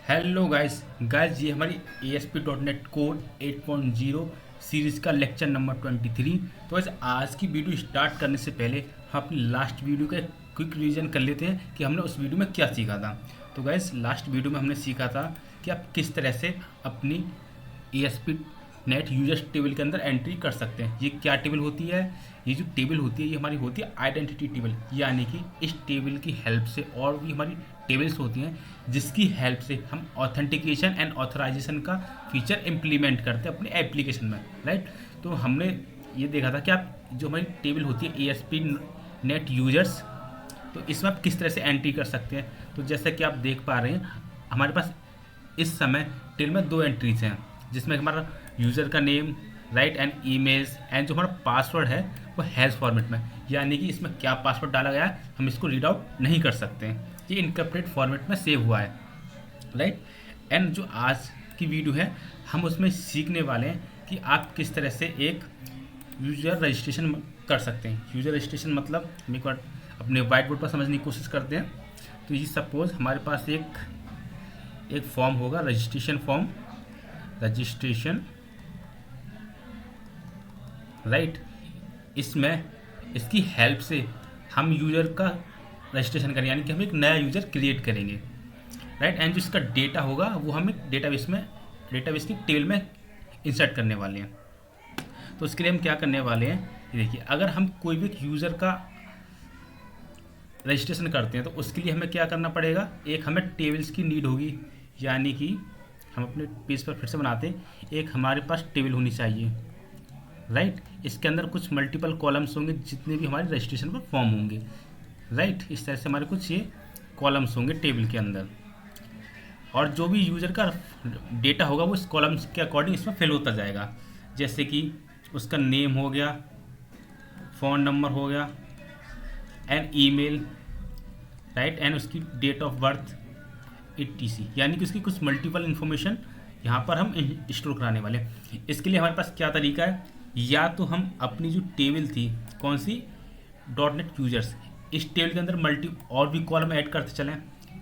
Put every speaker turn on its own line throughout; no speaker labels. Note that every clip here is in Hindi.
हेलो गाइस ये हमारी ASP.NET कोर 8.0 सीरीज़ का लेक्चर नंबर 23। तो वैसे आज की वीडियो स्टार्ट करने से पहले हम अपनी लास्ट वीडियो का क्विक रिवीजन कर लेते हैं कि हमने उस वीडियो में क्या सीखा था। तो गाइस लास्ट वीडियो में हमने सीखा था कि आप किस तरह से अपनी ASP.NET यूजर्स टेबल के अंदर एंट्री कर सकते हैं। ये क्या टेबल होती है? ये जो टेबल होती है ये हमारी होती है आइडेंटिटी टेबल, यानी कि इस टेबल की हेल्प से और भी हमारी टेबल्स होती हैं जिसकी हेल्प से हम ऑथेंटिकेशन एंड ऑथराइजेशन का फीचर इम्प्लीमेंट करते हैं अपने एप्लीकेशन में, राइट। तो हमने ये देखा था कि आप जो हमारी टेबल होती है ASP.NET यूजर्स, तो इसमें आप किस तरह से एंट्री कर सकते हैं। तो जैसा कि आप देख पा रहे हैं हमारे पास इस समय टेबल में दो एंट्रीज हैं, जिसमें हमारा यूज़र का name, right, and emails and जो हमारा पासवर्ड है वो हैश फॉर्मेट में, यानी कि इसमें क्या पासवर्ड डाला गया है हम इसको रीड आउट नहीं कर सकते हैं। ये इनकम्प्लीट फॉर्मेट में सेव हुआ है, राइट। एंड जो आज की वीडियो है हम उसमें सीखने वाले हैं कि आप किस तरह से एक यूज़र रजिस्ट्रेशन कर सकते हैं। यूज़र रजिस्ट्रेशन मतलब हम एक बार अपने वाइट बोर्ड पर समझने की कोशिश करते हैं। तो ये सपोज हमारे पास एक फॉर्म होगा, रजिस्ट्रेशन फॉर्म, रजिस्ट्रेशन, राइट। इसमें इसकी हेल्प से हम यूज़र का रजिस्ट्रेशन करेंगे, यानी कि हम एक नया यूज़र क्रिएट करेंगे, राइट। एंड जो इसका डेटा होगा वो हम एक डेटाबेस की टेबल में इंसर्ट करने वाले हैं। तो उसके लिए हम क्या करने वाले हैं, ये देखिए, अगर हम कोई भी यूज़र का रजिस्ट्रेशन करते हैं तो उसके लिए हमें क्या करना पड़ेगा, एक हमें टेबल्स की नीड होगी, यानी कि हम अपने पेज पर फिर से बनाते हैं। एक हमारे पास टेबल होनी चाहिए, राइट। इसके अंदर कुछ मल्टीपल कॉलम्स होंगे जितने भी हमारे रजिस्ट्रेशन पर फॉर्म होंगे, राइट। इस तरह से हमारे कुछ ये कॉलम्स होंगे टेबल के अंदर, और जो भी यूज़र का डेटा होगा वो इस कॉलम्स के अकॉर्डिंग इसमें फिल होता जाएगा। जैसे कि उसका नेम हो गया, फ़ोन नंबर हो गया, एंड ईमेल, राइट, एंड उसकी डेट ऑफ बर्थ etc, यानी कि उसकी कुछ मल्टीपल इन्फॉर्मेशन यहाँ पर हम स्टोर कराने वाले हैं। इसके लिए हमारे पास क्या तरीका है, या तो हम अपनी जो टेबल थी, कौन सी, .NET यूजर्स, इस टेबल के अंदर और भी कॉलम ऐड करते चलें,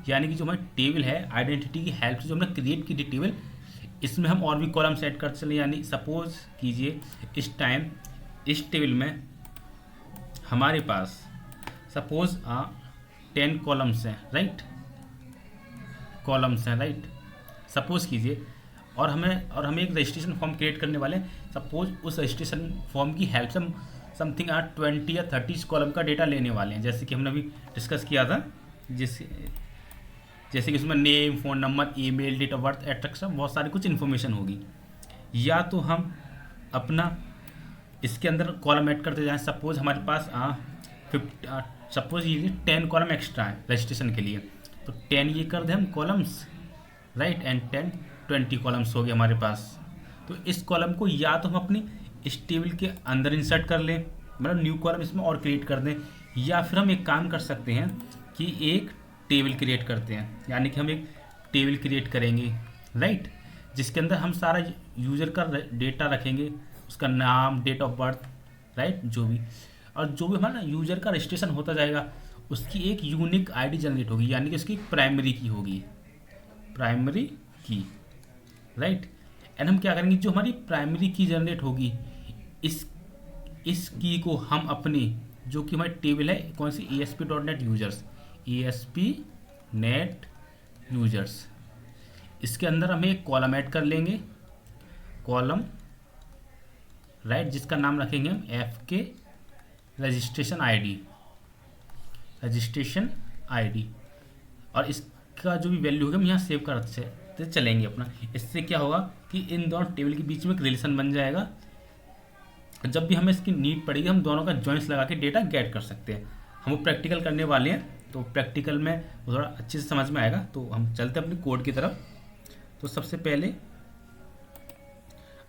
यानी कि जो हमारी टेबल है आइडेंटिटी की हेल्प से जो हमने क्रिएट की थी टेबल, इसमें हम और भी कॉलम्स ऐड करते चलें। यानी सपोज कीजिए इस टाइम इस टेबल में हमारे पास सपोज 10 कॉलम्स हैं, राइट, कॉलम्स हैं, राइट, सपोज कीजिए। और हमें एक रजिस्ट्रेशन फॉर्म क्रिएट करने वाले हैं। सपोज उस रजिस्ट्रेशन फॉर्म की हेल्प से हम समथिंग 20 या 30 कॉलम का डेटा लेने वाले हैं, जैसे कि हमने अभी डिस्कस किया था, जैसे कि उसमें name, phone number, email, date of birth etcetera बहुत सारी कुछ इन्फॉर्मेशन होगी। या तो हम अपना इसके अंदर कॉलम ऐड करते जाएँ। सपोज हमारे पास सपोज ये 10 कॉलम एक्स्ट्रा है रजिस्ट्रेशन के लिए, तो 10 ये कर दें हम कॉलम्स, राइट, एंड 20 कॉलम्स हो गए हमारे पास। तो इस कॉलम को या तो हम अपनी इस टेबल के अंदर इंसर्ट कर लें, मतलब न्यू कॉलम इसमें और क्रिएट कर दें, या फिर हम एक काम कर सकते हैं कि एक टेबल क्रिएट करते हैं, यानी कि हम एक टेबल क्रिएट करेंगे, राइट, जिसके अंदर हम सारा यूज़र का डेटा रखेंगे, उसका नाम, डेट ऑफ बर्थ, राइट, जो भी, और जो भी हमारा यूज़र का रजिस्ट्रेशन होता जाएगा उसकी एक यूनिक आईडी जनरेट होगी, यानी कि उसकी प्राइमरी की होगी, प्राइमरी की, राइट। एंड हम क्या करेंगे, जो हमारी प्राइमरी की जनरेट होगी इस की को हम अपनी जो कि हमारी टेबल है कौन सी, ASP.NET यूजर्स, ASP.NET यूजर्स, इसके अंदर हम एक कॉलम ऐड कर लेंगे, कॉलम, राइट, जिसका नाम रखेंगे हम FK रजिस्ट्रेशन आईडी, और इसका जो भी वैल्यू होगा हम यहाँ सेव करते चलेंगे अपना। इससे क्या होगा कि इन दोनों टेबल के बीच में एक रिलेशन बन जाएगा। जब भी हमें इसकी नीड पड़ेगी हम दोनों का जॉइंट्स लगा के डेटा गेट कर सकते हैं। हम वो प्रैक्टिकल करने वाले हैं, तो प्रैक्टिकल में वो थोड़ा अच्छे से समझ में आएगा। तो हम चलते हैं अपनी कोड की तरफ। तो सबसे पहले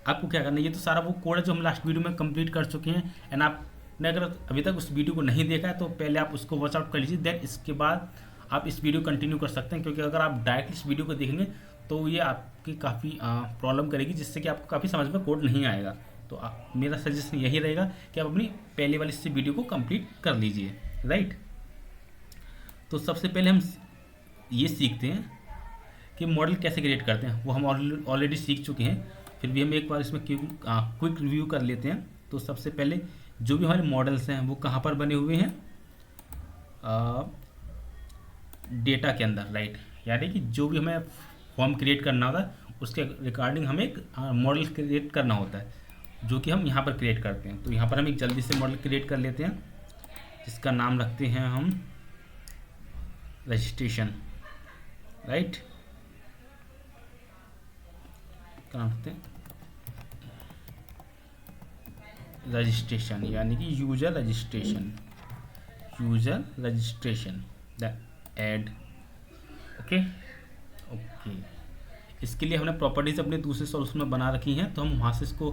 आपको क्या करना है, ये तो सारा वो कोड है जो हम लास्ट वीडियो में कंप्लीट कर चुके हैं। एंड आपने अगर अभी तक उस वीडियो को नहीं देखा है तो पहले आप उसको वॉच आउट कर लीजिए, देन इसके बाद आप इस वीडियो कंटिन्यू कर सकते हैं, क्योंकि अगर आप डायरेक्ट इस वीडियो को देखेंगे तो ये आपकी काफ़ी प्रॉब्लम करेगी, जिससे कि आपको काफ़ी समझ में कोड नहीं आएगा। तो मेरा सजेशन यही रहेगा कि आप अपनी पहले वाली इस वीडियो को कंप्लीट कर लीजिए, राइट। तो सबसे पहले हम ये सीखते हैं कि मॉडल कैसे क्रिएट करते हैं वो हम ऑलरेडी सीख चुके हैं, फिर भी हम एक बार इसमें क्विक रिव्यू कर लेते हैं। तो सबसे पहले जो भी हमारे मॉडल्स हैं वो कहाँ पर बने हुए हैं, डेटा के अंदर, राइट। यानी कि जो भी हमें फॉर्म क्रिएट करना होता है उसके रिगार्डिंग हमें एक मॉडल क्रिएट करना होता है, जो कि हम यहाँ पर क्रिएट करते हैं। तो यहाँ पर हम एक जल्दी से मॉडल क्रिएट कर लेते हैं, जिसका नाम रखते हैं हम रजिस्ट्रेशन, राइट। क्या नाम रखते हैं, रजिस्ट्रेशन, यानी कि user registration, user registration the add. Okay okay, इसके लिए हमने प्रॉपर्टीज अपने दूसरे सॉल्यूशन में बना रखी हैं, तो हम वहाँ से इसको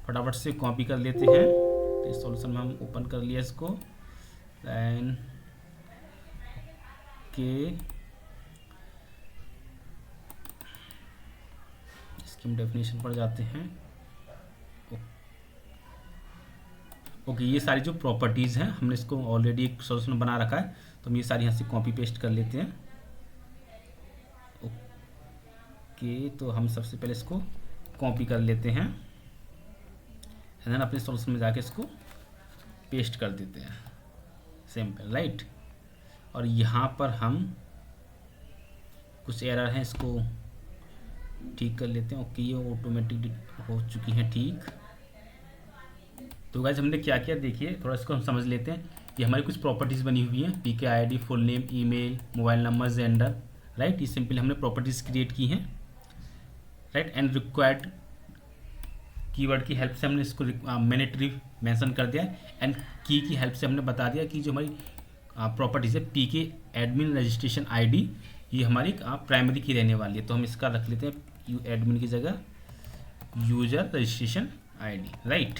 फटाफट से कॉपी कर लेते हैं। तो इस सॉल्यूशन में हम ओपन कर लिया इसको, दैन के इसकी हम डेफिनेशन पर जाते हैं। ओके, ये सारी जो प्रॉपर्टीज़ हैं हमने इसको ऑलरेडी एक सॉल्यूशन बना रखा है, तो हम ये सारी यहाँ से कॉपी पेस्ट कर लेते हैं। ओके, तो हम सबसे पहले इसको कॉपी कर लेते हैं, एंड देन अपने सॉल्यूशन में जाके इसको पेस्ट कर देते हैं, सिंपल, राइट। और यहाँ पर हम कुछ एरर हैं, इसको ठीक कर लेते हैं। ओके, ये ऑटोमेटिक हो चुकी हैं ठीक। तो गाइस हमने क्या किया देखिए, थोड़ा इसको हम समझ लेते हैं। ये हमारी कुछ प्रॉपर्टीज़ बनी हुई हैं, PK ID, full name, email, mobile number, gender, right. ये सिंपल हमने प्रॉपर्टीज़ क्रिएट की हैं, राइट। एंड रिक्वायर्ड कीवर्ड की हेल्प से हमने इसको मैंडेटरी मेंशन कर दिया है, एंड की हेल्प से हमने बता दिया कि जो हमारी प्रॉपर्टीज़ है पीके एडमिन रजिस्ट्रेशन आईडी, ये हमारी प्राइमरी की रहने वाली है। तो हम इसका रख लेते हैं एडमिन की जगह user registration ID, right.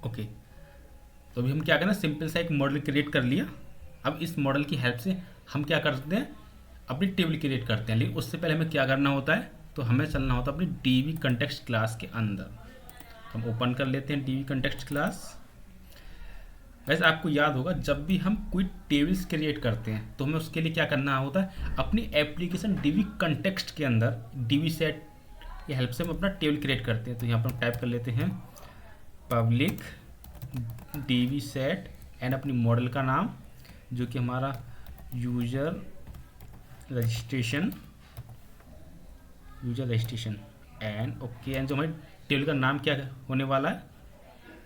Okay, तो अभी हम क्या करें, सिंपल सा एक मॉडल क्रिएट कर लिया। अब इस मॉडल की हेल्प से हम क्या करते हैं, अपनी टेबल क्रिएट करते हैं। लेकिन उससे पहले हमें क्या करना होता है, तो हमें चलना होता है अपनी डीवी कंटेक्स्ट क्लास के अंदर। हम ओपन कर लेते हैं डीवी कंटेक्स्ट क्लास। वैसे आपको याद होगा, जब भी हम कोई टेबल्स क्रिएट करते हैं तो हमें उसके लिए क्या करना होता है, अपनी एप्लीकेशन डीवी कंटेक्स्ट के अंदर डीवी सेट की हेल्प से हम अपना टेबल क्रिएट करते हैं। तो यहाँ पर हम टाइप कर लेते हैं पब्लिक डीवी सेट एंड अपनी मॉडल का नाम, जो कि हमारा user registration and okay, and जो हमारे टेबल का नाम क्या होने वाला है,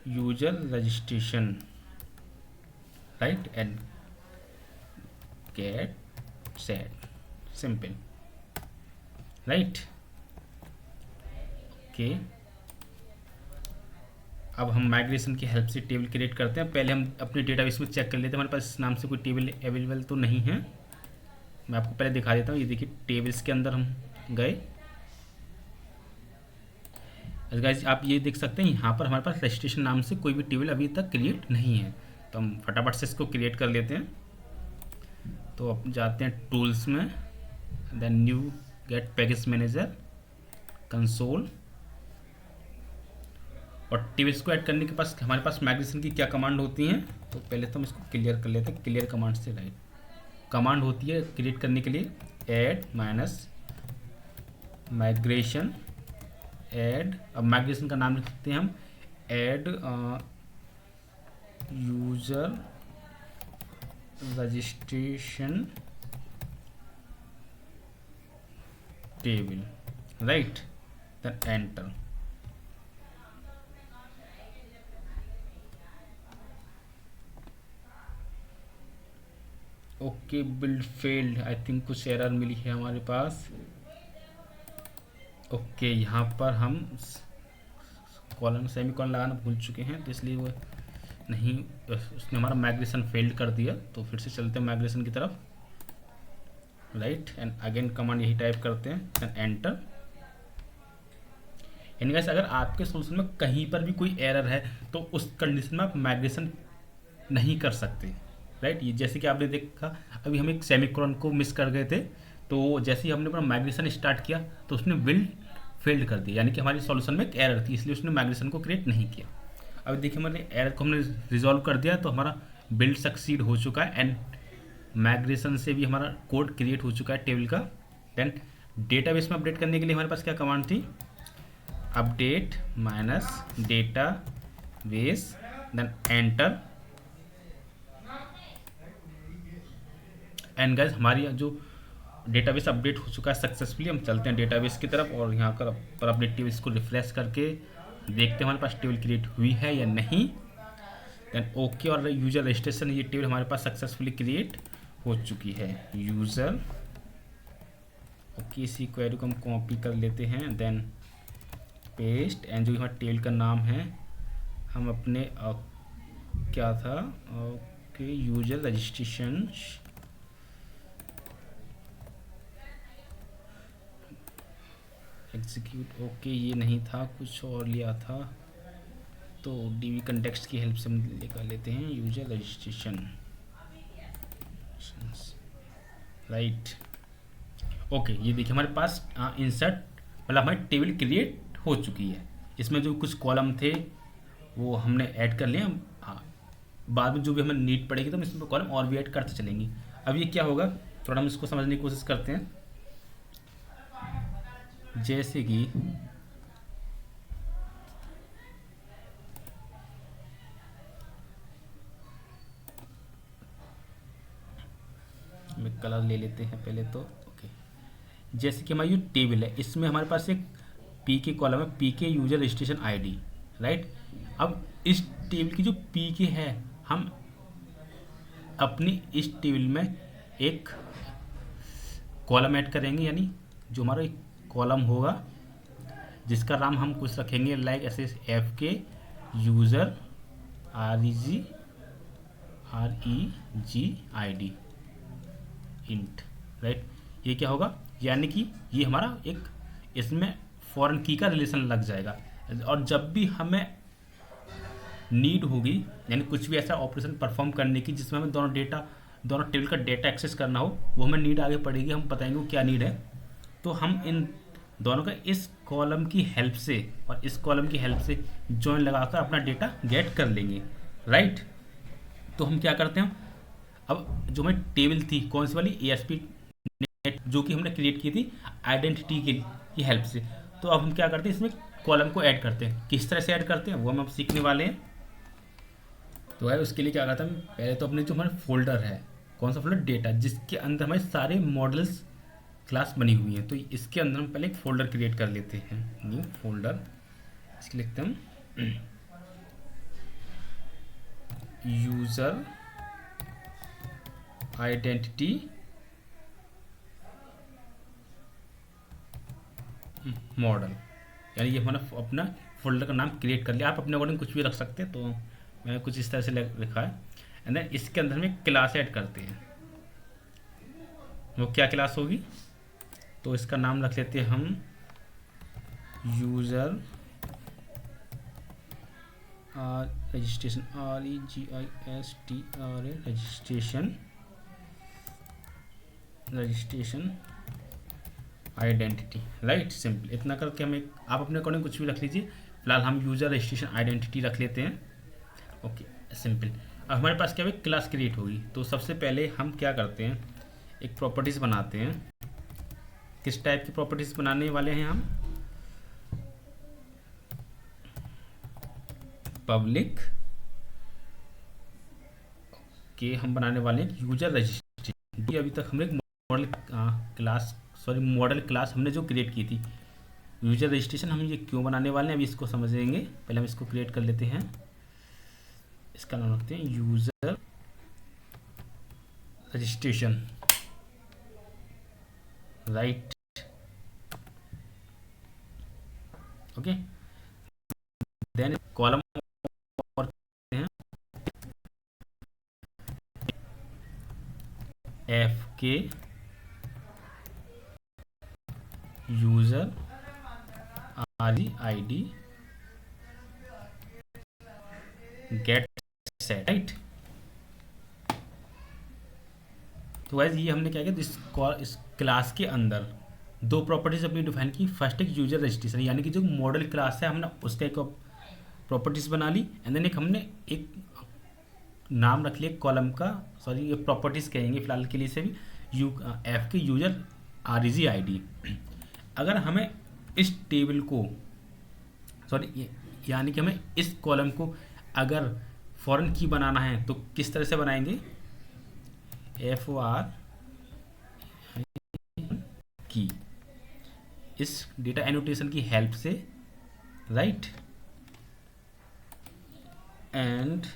user registration, right. And get set, simple, right. Okay, अब हम माइग्रेशन की हेल्प से टेबल क्रिएट करते हैं। पहले हम अपने डेटाबेस में चेक कर लेते हैं हमारे पास इस नाम से कोई टेबल अवेलेबल तो नहीं है। मैं आपको पहले दिखा देता हूँ, ये देखिए टेबल्स के अंदर हम गए। गाइस आप ये देख सकते हैं यहाँ पर हमारे पास रजिस्ट्रेशन नाम से कोई भी टेबल अभी तक क्रिएट नहीं है, तो हम फटाफट से इसको क्रिएट कर लेते हैं। तो अब जाते हैं टूल्स में, then NuGet package manager, console, और टेबल्स को ऐड करने के पास हमारे पास माइग्रेशन की क्या कमांड होती हैं। तो पहले तो हम इसको क्लियर कर लेते हैं, क्लियर कमांड से, राइट। कमांड होती है क्रिएट करने के लिए ऐड माइनस माइग्रेशन ऐड। अब माइग्रेशन का नाम लिख सकते हैं हम add user registration table, right, then enter. Okay, build failed, I think कुछ एरर मिली है हमारे पास। ओके, यहाँ पर हम कॉलन सेमी कॉलन लगाना भूल चुके हैं, तो इसलिए वो नहीं, उसने हमारा माइग्रेशन फेल्ड कर दिया। तो फिर से चलते हैं माइग्रेशन की तरफ, राइट, एंड अगेन कमांड यही टाइप करते हैं, एंड एंटर। यानी गाइस अगर आपके सोल्यूशन में कहीं पर भी कोई एरर है तो उस कंडीशन में आप माइग्रेशन नहीं कर सकते, राइट। ये जैसे कि आपने देखा अभी हम एक सेमीकोलन को मिस कर गए थे, तो जैसे ही हमने अपना माइग्रेशन स्टार्ट किया तो उसने बिल्ड फेल्ड कर दिया, यानी कि हमारी सॉल्यूशन में एक एरर थी, इसलिए उसने माइग्रेशन को क्रिएट नहीं किया। अब देखिए हमारे एरर को हमने रिजॉल्व कर दिया, तो हमारा बिल्ड सक्सीड हो चुका है, एंड माइग्रेशन से भी हमारा कोड क्रिएट हो चुका है टेबल का। देन डेटाबेस में अपडेट करने के लिए हमारे पास क्या कमांड थी, update minus database, then enter. And guys हमारी जो डेटाबेस अपडेट हो चुका है सक्सेसफुली, हम चलते हैं डेटाबेस की तरफ और यहाँ पर अपडेट टेबल इसको रिफ्रेश करके देखते हैं हमारे पास टेबल क्रिएट हुई है या नहीं। देन ओके और यूजर रजिस्ट्रेशन, ये टेबल हमारे पास सक्सेसफुली क्रिएट हो चुकी है। यूज़र ओके, इसी क्वेरी को हम कॉपी कर लेते हैं, देन पेस्ट। एंड जो हमारे टेबल का नाम है हम अपने क्या था, okay user registration, execute, okay ये नहीं था, कुछ और लिया था, तो डीबी कंटेक्स्ट की हेल्प से हम लेकर लेते हैं यूजर रजिस्ट्रेशन, राइट। ओके ये देखिए हमारे पास इंसर्ट मतलब हमारी टेबल क्रिएट हो चुकी है। इसमें जो कुछ कॉलम थे वो हमने ऐड कर लिए। हाँ, बाद में जो भी हमें नीड पड़ेगी तो हम इसमें कॉलम और भी ऐड करते चलेंगे। अब ये क्या होगा, थोड़ा हम इसको समझने की कोशिश करते हैं। जैसे कि में कलर ले लेते हैं पहले तो। ओके, जैसे कि हमारी जो टेबल है इसमें हमारे पास एक पी के कॉलम है, पी के यूजर रजिस्ट्रेशन आईडी, राइट। अब इस टेबल की जो पी के है हम अपनी इस टेबल में एक कॉलम ऐड करेंगे, यानी जो हमारा एक कॉलम होगा जिसका नाम हम कुछ रखेंगे लाइक ऐसे एफ के यूज़र REG इंट, राइट। ये क्या होगा, यानी कि ये हमारा एक इसमें फॉरेन की का रिलेशन लग जाएगा। और जब भी हमें नीड होगी, यानी कुछ भी ऐसा ऑपरेशन परफॉर्म करने की जिसमें हमें दोनों टेबल का डेटा एक्सेस करना हो, वो हमें नीड आगे पड़ेगी, हम बताएंगे वो क्या नीड है। तो हम इन दोनों का इस कॉलम की हेल्प से और इस कॉलम की हेल्प से जॉइन लगाकर अपना डेटा गेट कर लेंगे, राइट। तो हम क्या करते हैं, अब जो हमारी टेबल थी कौन सी वाली, ASP नेट, जो कि हमने क्रिएट की थी आइडेंटिटी की हेल्प से। तो अब हम क्या करते हैं, इसमें कॉलम को ऐड करते हैं। किस तरह से ऐड करते हैं वो हम अब सीखने वाले हैं। तो है उसके लिए क्या करता है, पहले तो अपने जो हमारा फोल्डर है, कौन सा फोल्डर, डेटा, जिसके अंदर हमारे सारे मॉडल्स क्लास बनी हुई है। तो इसके अंदर हम पहले एक फोल्डर क्रिएट कर लेते हैं, न्यू फोल्डर। इसके लिखते हम यूजर आइडेंटिटी मॉडल, यानी ये हमारा अपना फोल्डर का नाम क्रिएट कर लिया। आप अपने अकॉर्डिंग कुछ भी रख सकते हैं, तो मैंने कुछ इस तरह से लिखा है। एंड देन इसके अंदर में क्लास ऐड करते हैं। वो क्या क्लास होगी, तो इसका नाम रख लेते हैं हम user registration, REGISTRA registration identity, right. Simple इतना करके हम एक, आप अपने अकॉर्डिंग कुछ भी रख लीजिए, फिलहाल हम यूज़र रजिस्ट्रेशन आइडेंटिटी रख लेते हैं। Okay simple. अब हमारे पास क्या है, क्लास क्रिएट होगी। तो सबसे पहले हम क्या करते हैं, एक प्रॉपर्टीज़ बनाते हैं। किस टाइप की प्रॉपर्टीज़ बनाने वाले हैं हम, पब्लिक के हम बनाने वाले हैं यूजर रजिस्ट्रेशन। अभी तक हमने एक मॉडल क्लास हमने जो क्रिएट की थी यूजर रजिस्ट्रेशन, हम ये क्यों बनाने वाले हैं अभी इसको समझेंगे। पहले हम इसको क्रिएट कर लेते हैं। इसका नाम रखते हैं user registration, right. Okay, then column और हैं F K user REID get set, right. तो गाइस ये हमने क्या किया, इस क्लास के अंदर दो प्रॉपर्टीज अपनी डिफाइन की। फर्स्ट एक यूजर रजिस्ट्रेशन, यानी कि जो मॉडल क्लास है हमने उसका एक प्रॉपर्टीज बना ली। एंड देन एक हमने एक नाम रख लिया कॉलम का, सॉरी ये प्रॉपर्टीज कहेंगे फिलहाल के लिए से भी, F K user REG ID। अगर हमें इस टेबल को यानी कि हमें इस कॉलम को अगर फॉरेन की बनाना है तो किस तरह से बनाएंगे, FOR की, इस डेटा एनोटेशन की हेल्प से, राइट। एंड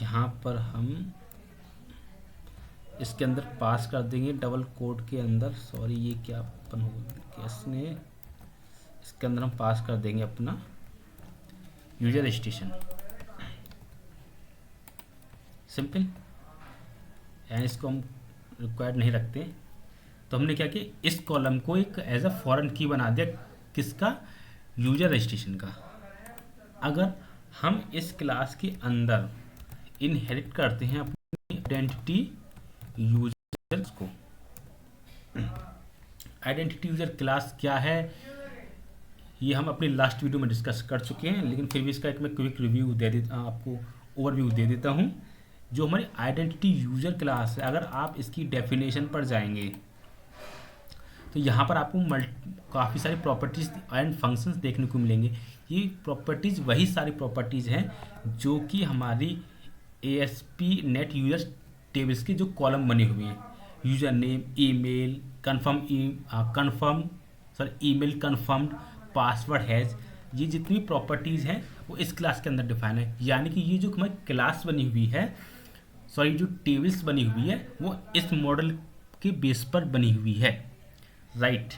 यहाँ पर हम इसके अंदर पास कर देंगे डबल कोड के अंदर, सॉरी ये क्या अपन हो कैसने, इसके अंदर हम पास कर देंगे अपना यूजर रजिस्ट्रेशन, सिंपल। एंड इसको हम रिक्वायर्ड नहीं रखते, तो हमने क्या किया, इस कॉलम को एक एज अ फॉरेन की बना दिया, किसका, यूजर रजिस्ट्रेशन का। अगर हम इस क्लास के अंदर इनहेरिट करते हैं अपनी आइडेंटिटी यूजर्स को, आइडेंटिटी यूजर क्लास क्या है ये हम अपनी लास्ट वीडियो में डिस्कस कर चुके हैं, लेकिन फिर भी इसका एक मैं क्विक रिव्यू दे देता, आपको ओवरव्यू दे देता हूँ। जो हमारी आइडेंटिटी यूजर क्लास है, अगर आप इसकी डेफिनेशन पर जाएंगे तो यहाँ पर आपको काफ़ी सारी प्रॉपर्टीज़ एंड फंक्शंस देखने को मिलेंगे। ये प्रॉपर्टीज़ वही सारी प्रॉपर्टीज़ हैं जो कि हमारी ASP.NET यूजर टेबल्स के जो कॉलम बने हुए हैं, user name, email, email confirmed, password has, ये जितनी प्रॉपर्टीज़ हैं वो इस क्लास के अंदर डिफाइन है। यानी कि ये जो हमारी क्लास बनी हुई है, जो टेबल्स बनी हुई है वो इस मॉडल के बेस पर बनी हुई है, राइट।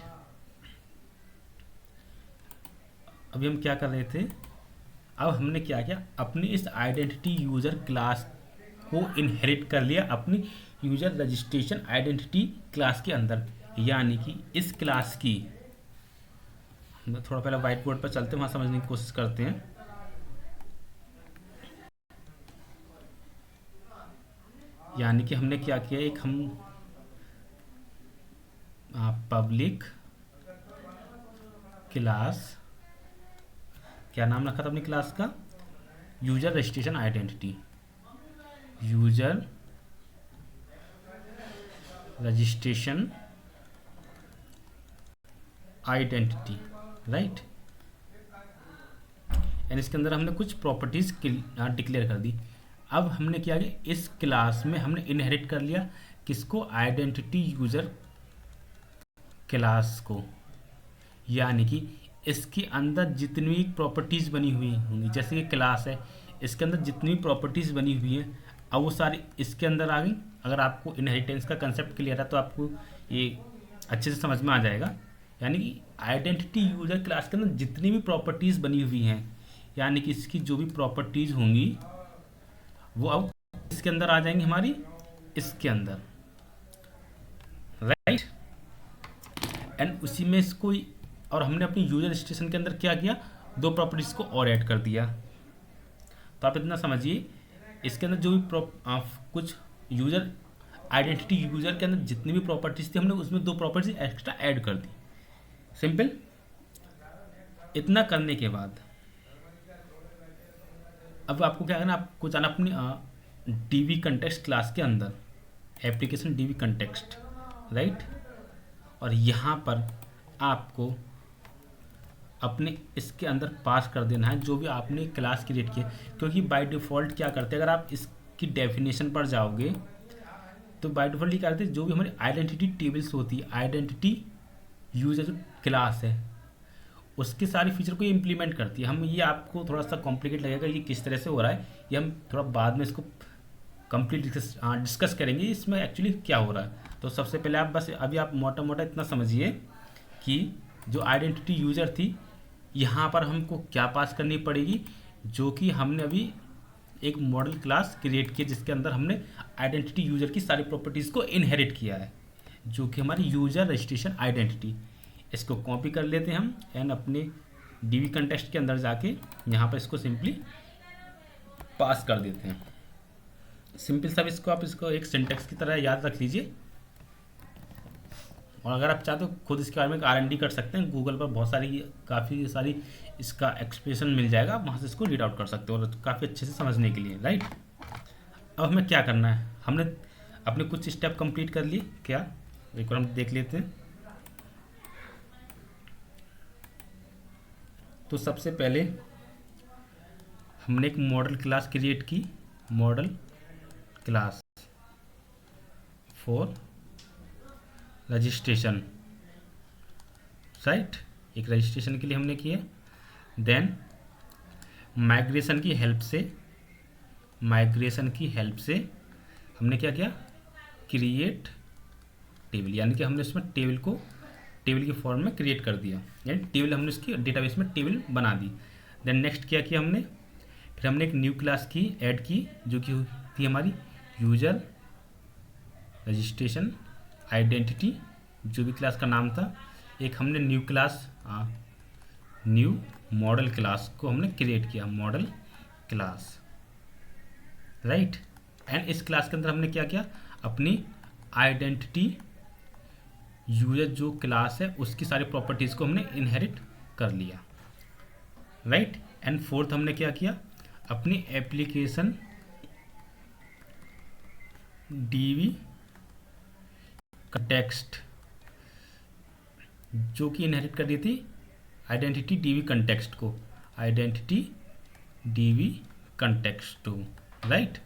अभी हम क्या कर रहे थे, अब हमने क्या किया, अपनी इस आइडेंटिटी यूजर क्लास को इनहेरिट कर लिया अपनी यूजर रजिस्ट्रेशन आइडेंटिटी क्लास के अंदर। यानी कि इस क्लास की, थोड़ा पहले व्हाइट बोर्ड पर चलते हैं, वहाँ समझने की कोशिश करते हैं। यानी कि हमने क्या किया, एक हम पब्लिक क्लास, क्या नाम रखा था अपनी क्लास का, user registration identity, user registration identity, right. And इसके अंदर हमने कुछ प्रॉपर्टीज डिक्लेयर कर दी। अब हमने क्या किया, इस क्लास में हमने इनहेरिट कर लिया किसको, आइडेंटिटी यूजर क्लास को। यानी कि इसके अंदर जितनी प्रॉपर्टीज़ बनी हुई होंगी, जैसे कि क्लास है, इसके अंदर जितनी प्रॉपर्टीज़ बनी हुई हैं अब वो सारी इसके अंदर आ गई। अगर आपको इनहेरिटेंस का कंसेप्ट क्लियर है तो आपको ये अच्छे से समझ में आ जाएगा। यानी कि आइडेंटिटी यूजर क्लास के अंदर जितनी भी प्रॉपर्टीज़ बनी हुई हैं, यानी कि इसकी जो भी प्रॉपर्टीज़ होंगी वो अब इसके अंदर आ जाएंगी, हमारी इसके अंदर, राइट। एंड उसी में इसको, और हमने अपनी यूजर रजिस्ट्रेशन के अंदर क्या किया, दो प्रॉपर्टीज़ को और ऐड कर दिया। तो आप इतना समझिए, इसके अंदर जो भी कुछ यूजर आइडेंटिटी यूजर के अंदर जितनी भी प्रॉपर्टीज़ थी, हमने उसमें दो प्रॉपर्टीज एक्स्ट्रा ऐड कर दी, सिंपल। इतना करने के बाद अब आपको क्या करना, आपको जाना अपनी DB कंटेक्स्ट क्लास के अंदर, एप्लीकेशन DB कंटेक्स्ट, राइट। और यहाँ पर आपको अपने इसके अंदर पास कर देना है जो भी आपने क्लास क्रिएट किया, क्योंकि बाय डिफ़ॉल्ट क्या करते हैं, अगर आप इसकी डेफिनेशन पर जाओगे तो बाय डिफ़ॉल्ट ये करते हैं, जो भी हमारी आइडेंटिटी टेबल्स होती है, आइडेंटिटी यूजर जो क्लास है उसके सारी फीचर को ये इम्प्लीमेंट करती है। हम ये आपको थोड़ा सा कॉम्प्लिकेट लगेगा ये किस तरह से हो रहा है, ये हम थोड़ा बाद में इसको कंप्लीट डिस्कस करेंगे इसमें एक्चुअली क्या हो रहा है। तो सबसे पहले आप बस अभी आप मोटा मोटा इतना समझिए कि जो आइडेंटिटी यूजर थी, यहाँ पर हमको क्या पास करनी पड़ेगी, जो कि हमने अभी एक मॉडल क्लास क्रिएट किया जिसके अंदर हमने आइडेंटिटी यूजर की सारी प्रॉपर्टीज़ को इनहेरिट किया है, जो कि हमारी यूजर रजिस्ट्रेशन आइडेंटिटी। इसको कॉपी कर लेते हैं हम एंड अपने DB कंटेक्स्ट के अंदर जाके यहाँ पर इसको सिंपली पास कर देते हैं। सिंपल सब इसको आप इसको एक सिंटेक्स की तरह याद रख लीजिए, और अगर आप चाहते हो खुद इसके बारे में R&D कर सकते हैं, गूगल पर बहुत सारी काफ़ी सारी इसका एक्सप्रेशन मिल जाएगा, आप वहाँ से इसको रीड आउट कर सकते हो और काफ़ी अच्छे से समझने के लिए, राइट। अब हमें क्या करना है, हमने अपने कुछ स्टेप कंप्लीट कर लिए, क्या एक बार हम देख लेते हैं। तो सबसे पहले हमने एक मॉडल क्लास क्रिएट की, model class for registration, right, एक रजिस्ट्रेशन के लिए हमने किया। देन माइग्रेशन की हेल्प से हमने क्या किया, क्रिएट टेबल, यानी कि हमने उसमें टेबल को टेबल के फॉर्म में क्रिएट कर दिया, यानी टेबल हमने उसकी डेटाबेस में टेबल बना दी। देन नेक्स्ट क्या किया हमने, फिर हमने एक न्यू क्लास की ऐड की, जो कि थी हमारी यूजर रजिस्ट्रेशन आइडेंटिटी, जो भी क्लास का नाम था। एक हमने new class, new model class को हमने क्रिएट किया, मॉडल क्लास, राइट। एंड इस क्लास के अंदर हमने क्या किया, अपनी आइडेंटिटी यूजर जो क्लास है उसकी सारी प्रॉपर्टीज़ को हमने इनहेरिट कर लिया, राइट। एंड फोर्थ हमने क्या किया, अपनी एप्लीकेशन डीवी कंटेक्स्ट जो कि इनहेरिट कर दी थी आइडेंटिटी डीवी कंटेक्स्ट को, identity DB context too, right.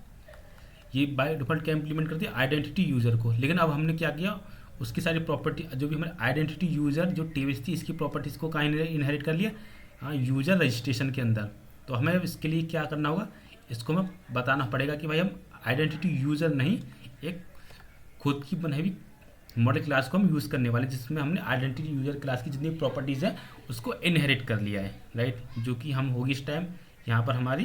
ये बाय डिफॉल्ट क्या इंप्लीमेंट कर दिया, आइडेंटिटी यूजर को। लेकिन अब हमने क्या किया, उसकी सारी प्रॉपर्टी जो भी हमारे आइडेंटिटी यूजर जो टेबल्स थी इसकी प्रॉपर्टीज़ को कहाँ इनहेरिट कर लिया, यूजर रजिस्ट्रेशन के अंदर। तो हमें इसके लिए क्या करना होगा, इसको हमें बताना पड़ेगा कि भाई हम आइडेंटिटी यूजर नहीं, एक खुद की बनाई हुई मॉडल क्लास को हम यूज़ करने वाले, जिसमें हमने आइडेंटिटी यूजर क्लास की जितनी प्रॉपर्टीज़ है उसको इनहेरिट कर लिया है, राइट। जो कि हम होगी इस टाइम यहाँ पर हमारी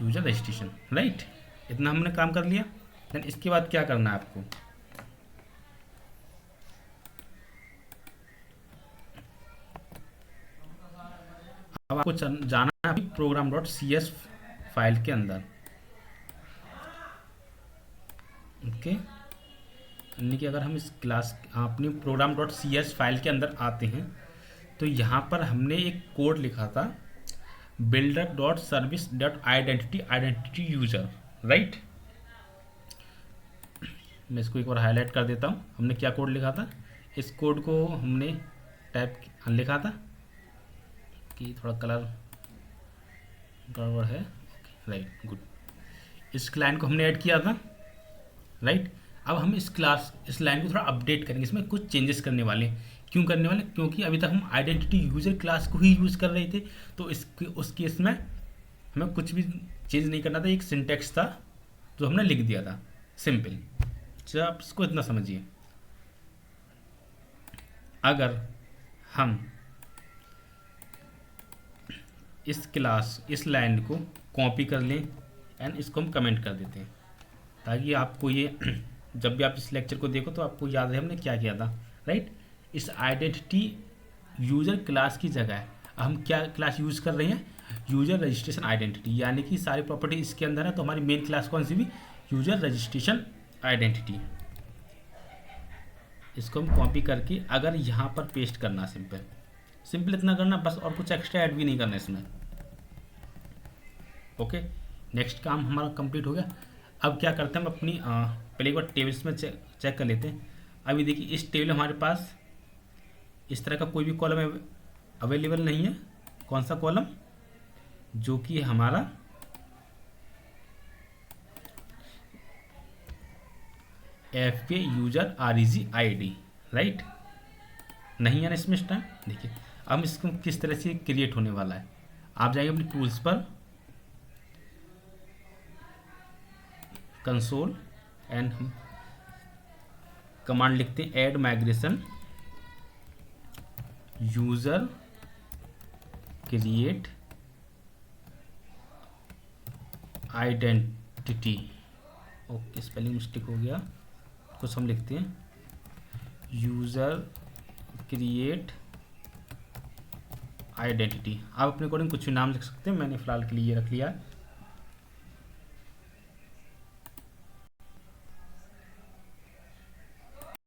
यूजर रजिस्ट्रेशन, राइट। इतना हमने काम कर लिया। देन इसके बाद क्या करना है आपको, अब आपको जाना है program.cs फाइल के अंदर, ओके। यानी कि अगर हम इस क्लास अपनी program.cs फाइल के अंदर आते हैं तो यहाँ पर हमने एक कोड लिखा था builder.service.identity यूजर, राइट। मैं इसको एक बार हाईलाइट कर देता हूँ। हमने क्या कोड लिखा था, इस कोड को हमने टाइप लिखा था कि थोड़ा कलर गड़बड़ है, ओके, राइट, गुड। इस लाइन को हमने ऐड किया था, राइट। अब हम इस लाइन को थोड़ा अपडेट करेंगे, इसमें कुछ चेंजेस करने वाले। क्यों करने वाले, क्योंकि अभी तक हम आइडेंटिटी यूजर क्लास को ही यूज़ कर रहे थे, तो उस केस में हमें कुछ भी चेंज नहीं करना था। एक सिंटेक्स था जो हमने लिख दिया था, सिंपल। चलो आप इसको इतना समझिए, अगर हम इस लाइन को कॉपी कर लें एंड इसको हम कमेंट कर देते हैं, ताकि आपको ये जब भी आप इस लेक्चर को देखो तो आपको याद रहे हमने क्या किया था, राइट। इस आइडेंटिटी यूज़र क्लास की जगह हम क्या क्लास यूज़ कर रहे हैं, यूज़र रजिस्ट्रेशन आइडेंटिटी, यानी कि सारी प्रॉपर्टी इसके अंदर है। तो हमारी मेन क्लास कौन सी भी, यूज़र रजिस्ट्रेशन आइडेंटिटी। इसको हम कॉपी करके अगर यहाँ पर पेस्ट करना, सिंपल इतना करना बस, और कुछ एक्स्ट्रा ऐड भी नहीं करना इसमें, ओके। नेक्स्ट काम हमारा कंप्लीट हो गया। अब क्या करते हैं, हम अपनी पहले एक बार टेबल्स में चेक कर लेते हैं। अभी देखिए इस टेबल में हमारे पास इस तरह का कोई भी कॉलम अवेलेबल नहीं है। कौन सा कॉलम, जो कि हमारा FK user REG ID, right, नहीं है ना इसमें इस टाइम। देखिए अब इसको किस तरह से क्रिएट होने वाला है, आप जाइए अपने टूल्स पर, कंसोल एंड हम कमांड लिखते हैं add migration user create identity, okay, spelling mistake हो गया, कुछ हम लिखते हैं यूजर क्रिएट आइडेंटिटी। आप अपने अकॉर्डिंग कुछ भी नाम लिख सकते हैं, मैंने फिलहाल के लिए ये रख लिया है।